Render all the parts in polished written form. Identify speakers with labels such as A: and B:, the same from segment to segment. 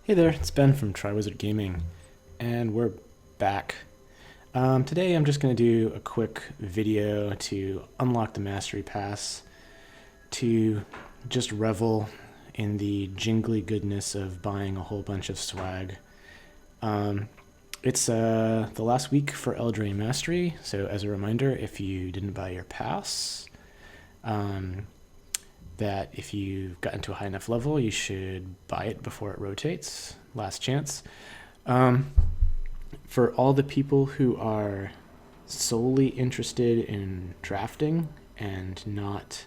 A: Hey there, it's Ben from TryWizard Gaming, and we're back. Today I'm just going to do a quick video to unlock the Mastery Pass, to just revel in the jingly goodness of buying a whole bunch of swag. It's the last week for Eldraine Mastery, so as a reminder, if you didn't buy your pass, that if you've gotten to a high enough level, you should buy it before it rotates. Last chance. For all the people who are solely interested in drafting and not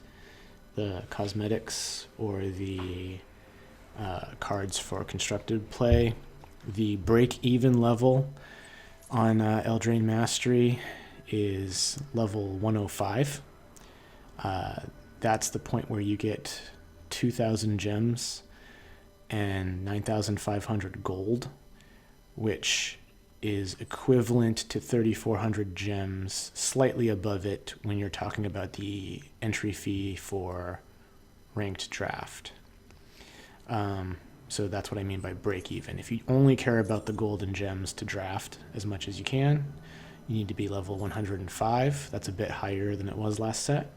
A: the cosmetics or the cards for constructed play, the break-even level on Eldraine Mastery is level 105. That's the point where you get 2,000 gems and 9,500 gold, which is equivalent to 3,400 gems, slightly above it when you're talking about the entry fee for ranked draft. So that's what I mean by break even. If you only care about the gold and gems to draft as much as you can, you need to be level 105. That's a bit higher than it was last set.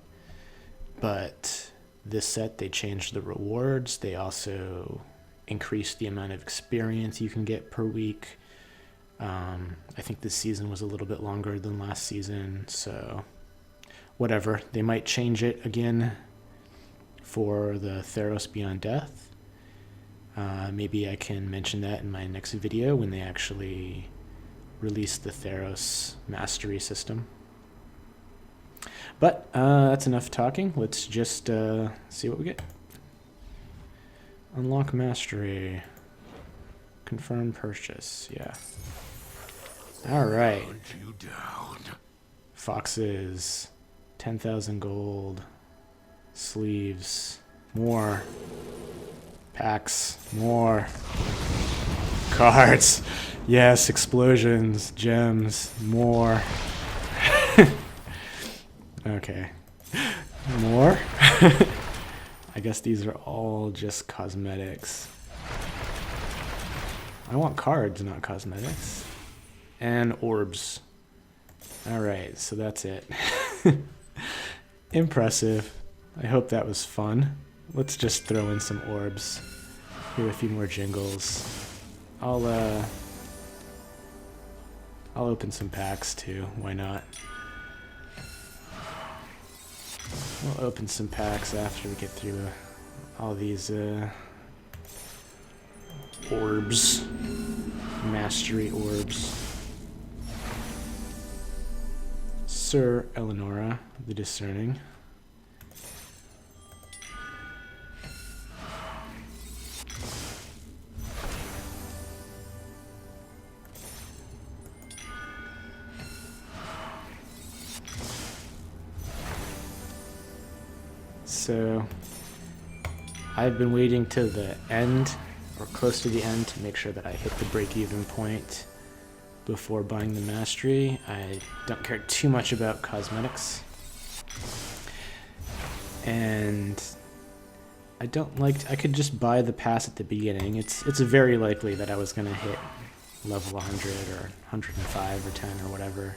A: But this set, they changed the rewards. They also increased the amount of experience you can get per week. I think this season was a little bit longer than last season, so whatever. They might change it again for the Theros Beyond Death. Maybe I can mention that in my next video when they actually release the Theros Mastery system. But that's enough talking. Let's just see what we get. Unlock Mastery. Confirm purchase. Yeah. All right. Foxes. 10,000 gold. Sleeves. More. Packs. More. Cards. Yes, explosions. Gems. More. Okay. More? I guess these are all just cosmetics. I want cards, not cosmetics. And orbs. Alright, so that's it. Impressive. I hope that was fun. Let's just throw in some orbs. Do a few more jingles. I'll open some packs too, why not? We'll open some packs after we get through all these orbs. Mastery orbs. Sir Eleonora, the Discerning. So I've been waiting to the end or close to the end to make sure that I hit the break-even point before buying the Mastery. I don't care too much about cosmetics. And I could just buy the pass at the beginning. It's very likely that I was going to hit level 100 or 105 or 10 or whatever.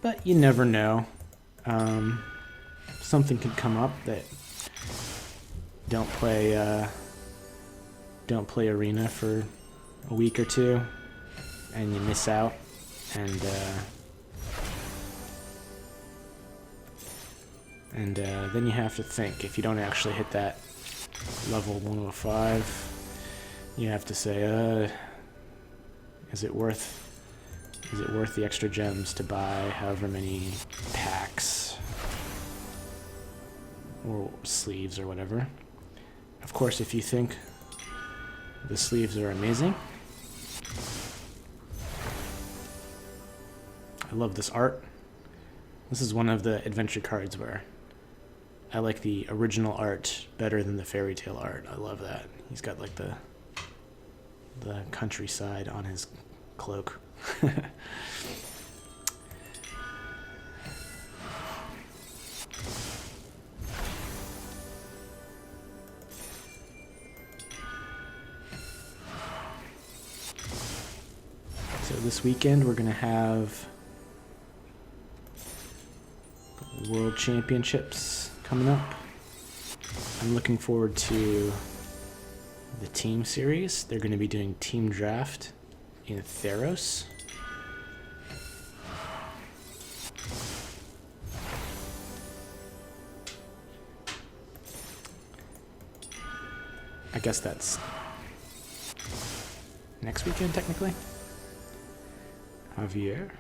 A: But you never know. Something could come up that don't play arena for a week or two, and you miss out, and then you have to think. If you don't actually hit that level 105, you have to say, is it worth the extra gems to buy however many packs or sleeves or whatever. Of course, if you think the sleeves are amazing. I love this art. This is one of the adventure cards where I like the original art better than the fairy tale art. I love that. He's got like the countryside on his cloak. this weekend we're going to have World Championships coming up. I'm looking forward to the team series. They're going to be doing team draft in Theros. I guess that's next weekend, technically. Javier.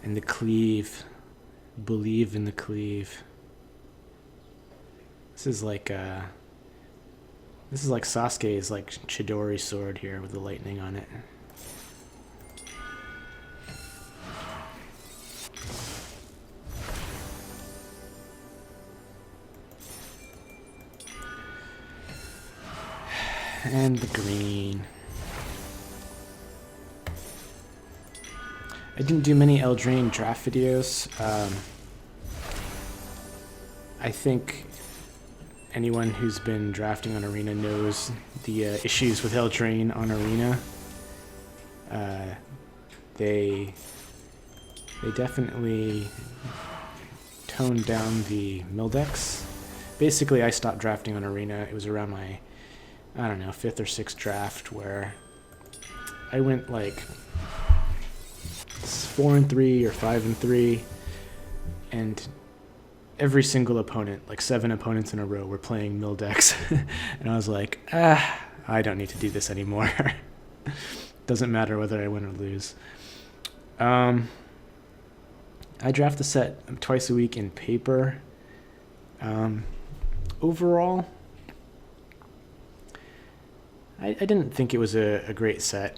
A: And the cleave. Believe in the cleave. This is like Sasuke's like Chidori sword here with the lightning on it. And the green. I didn't do many Eldraine draft videos. I think anyone who's been drafting on Arena knows the issues with Eldraine on Arena. They definitely toned down the mill decks. Basically, I stopped drafting on Arena. It was around my, I don't know, 5th or 6th draft where I went like 4-3 or 5-3, and every single opponent, like 7 opponents in a row, were playing mill decks. And I was like, I don't need to do this anymore. Doesn't matter whether I win or lose. I draft the set twice a week in paper. Overall, I didn't think it was a great set.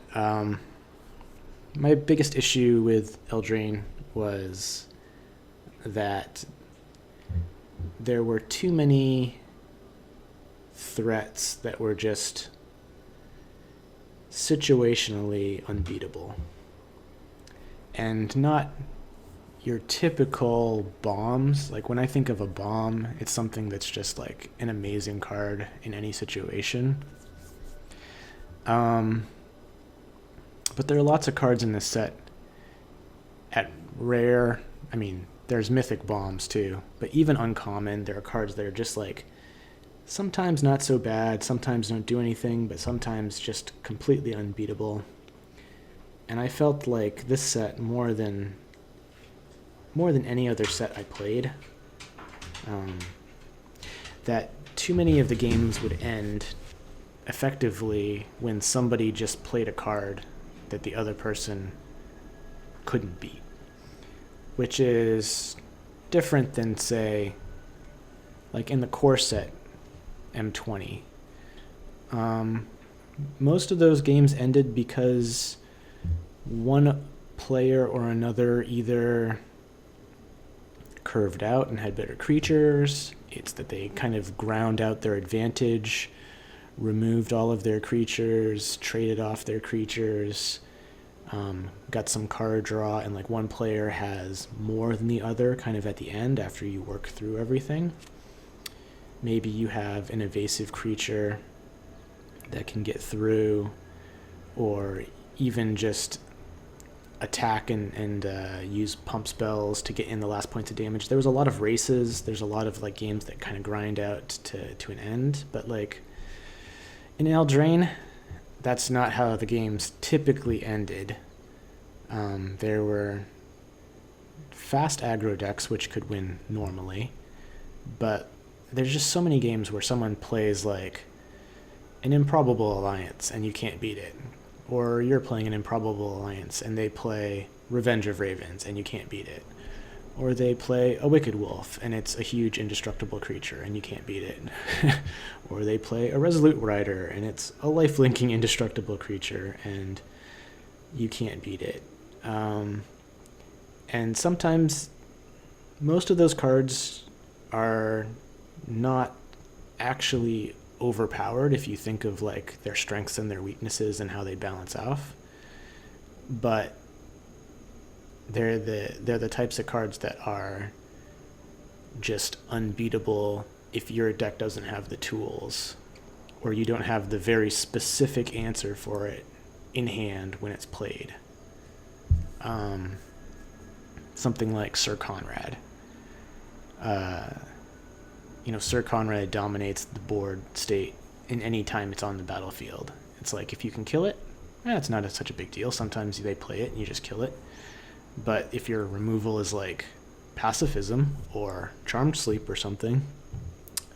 A: My biggest issue with Eldraine was that there were too many threats that were just situationally unbeatable. And not your typical bombs. Like when I think of a bomb, it's something that's just like an amazing card in any situation. But there are lots of cards in this set at rare. I mean, there's mythic bombs too, but even uncommon, there are cards that are just like sometimes not so bad, sometimes don't do anything, but sometimes just completely unbeatable. And I felt like this set more than any other set I played, that too many of the games would end effectively when somebody just played a card that the other person couldn't beat, which is different than, say, like in the core set M20. Most of those games ended because one player or another either curved out and had better creatures, it's that they kind of ground out their advantage, removed all of their creatures, traded off their creatures, got some card draw, and like one player has more than the other kind of at the end after you work through everything. Maybe you have an evasive creature that can get through, or even just attack and use pump spells to get in the last points of damage. There was a lot of races. There's a lot of like games that kind of grind out to an end, but like in Eldraine, that's not how the games typically ended. There were fast aggro decks which could win normally, but there's just so many games where someone plays like an improbable alliance and you can't beat it. Or you're playing an improbable alliance and they play Revenge of Ravens and you can't beat it. Or they play a Wicked Wolf and it's a huge indestructible creature and you can't beat it. Or they play a Resolute Rider and it's a life-linking indestructible creature and you can't beat it. And sometimes most of those cards are not actually overpowered if you think of like their strengths and their weaknesses and how they balance off, but they're the types of cards that are just unbeatable if your deck doesn't have the tools, or you don't have the very specific answer for it in hand when it's played. Something like Sir Conrad. Sir Conrad dominates the board state in any time it's on the battlefield. It's like, if you can kill it, it's not such a big deal. Sometimes they play it and you just kill it. But if your removal is like pacifism or charmed sleep or something,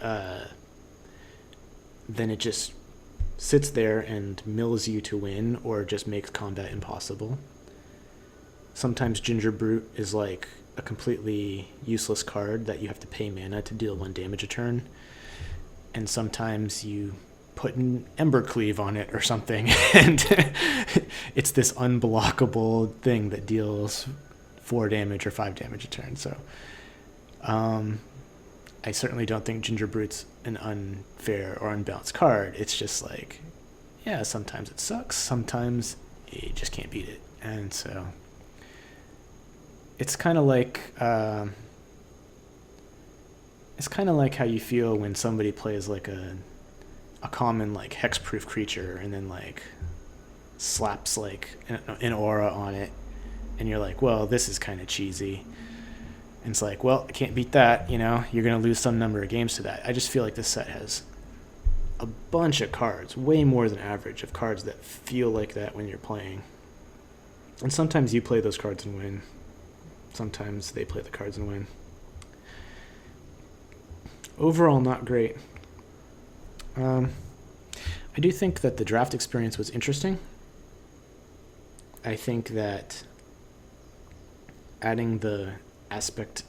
A: then it just sits there and mills you to win, or just makes combat impossible. Sometimes Ginger Brute is like a completely useless card that you have to pay mana to deal 1 damage a turn. And sometimes you put an Embercleave on it or something, and it's this unblockable thing that deals 4 damage or 5 damage a turn. So I certainly don't think Ginger Brute's an unfair or unbalanced card. It's just like, yeah, sometimes it sucks, sometimes you just can't beat it. And so it's kind of like how you feel when somebody plays like a common like hexproof creature and then like slaps like an aura on it, and you're like, well, this is kind of cheesy. And it's like, well, I can't beat that, you're going to lose some number of games to that. I just feel like this set has a bunch of cards, way more than average, of cards that feel like that when you're playing. And sometimes you play those cards and win. Sometimes they play the cards and win. Overall, not great. I do think that the draft experience was interesting. I think that adding the aspect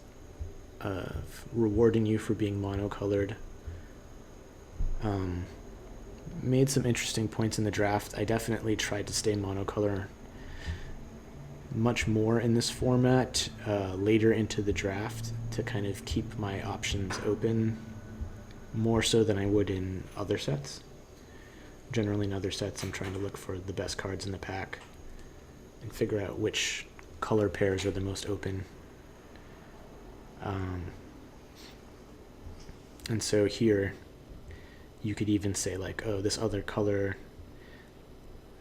A: of rewarding you for being monocolored made some interesting points in the draft. I definitely tried to stay monocolor much more in this format later into the draft to kind of keep my options open more so than I would in other sets. Generally in other sets, I'm trying to look for the best cards in the pack and figure out which color pairs are the most open. And so here you could even say like, oh, this other color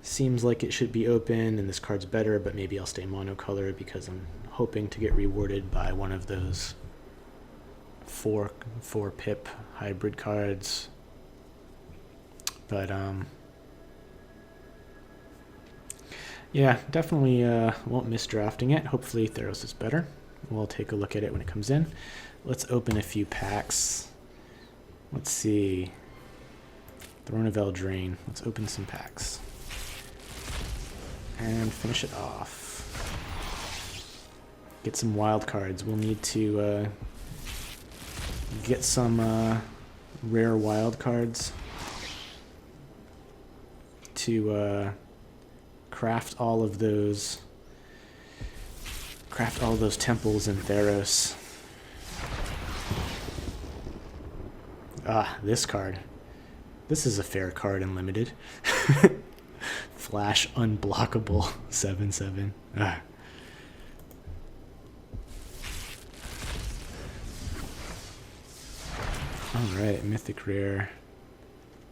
A: seems like it should be open and this card's better, but maybe I'll stay monocolor because I'm hoping to get rewarded by one of those four pip hybrid cards. But yeah, definitely won't miss drafting it. Hopefully Theros is better. We'll take a look at it when it comes in. Let's open a few packs. Let's see. Throne of Eldraine. Let's open some packs. And finish it off. Get some wild cards. We'll need to get some rare wild cards to craft all of those temples in Theros. This card. This is a fair card in limited. Flash unblockable 7/7. Alright, mythic rare.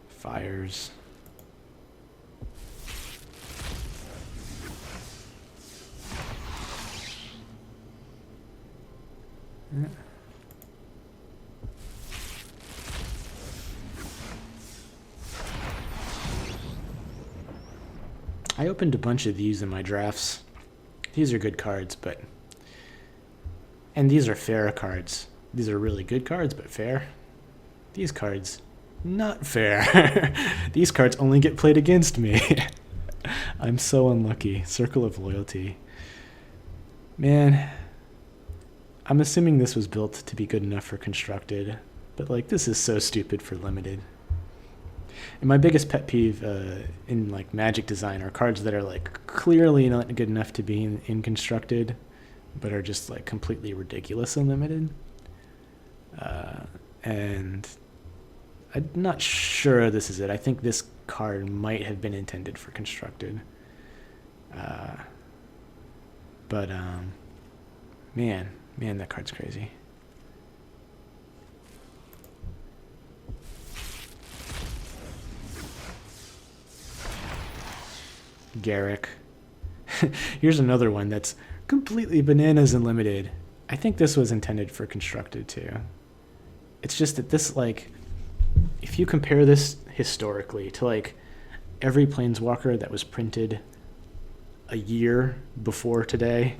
A: Fires. I opened a bunch of these in my drafts. These are good cards, and these are fair cards. These are really good cards, but fair. These cards, not fair. These cards only get played against me. I'm so unlucky. Circle of Loyalty. Man, I'm assuming this was built to be good enough for Constructed, but like, this is so stupid for Limited. And my biggest pet peeve in like Magic design are cards that are like clearly not good enough to be in Constructed, but are just like completely ridiculous in Limited. And I'm not sure this is it. I think this card might have been intended for Constructed. But man, that card's crazy. Garrick. Here's another one that's completely bananas and limited. I think this was intended for constructed too. It's just that this, like, if you compare this historically to like every Planeswalker that was printed a year before today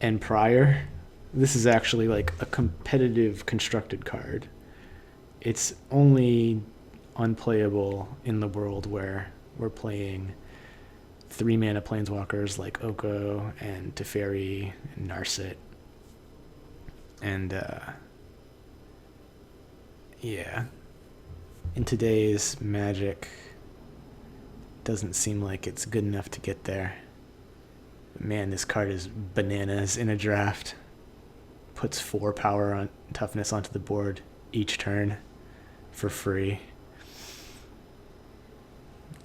A: and prior, this is actually like a competitive constructed card. It's only unplayable in the world where we're playing 3-mana Planeswalkers like Oko and Teferi and Narset. And yeah, in today's Magic, doesn't seem like it's good enough to get there. Man, this card is bananas in a draft. Puts 4 power on toughness onto the board each turn for free.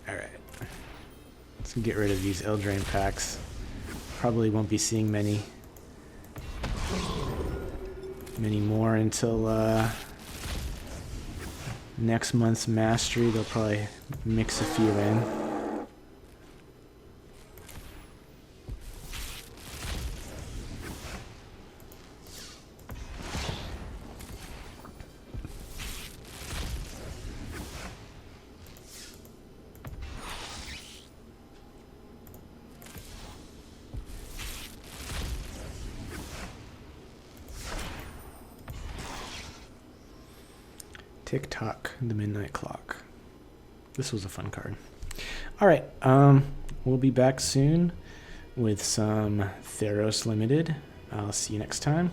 A: Alright. Let's get rid of these Eldraine packs. Probably won't be seeing many more until next month's Mastery. They'll probably mix a few in. Tick-tock, the midnight clock. This was a fun card. All right, we'll be back soon with some Theros Limited. I'll see you next time.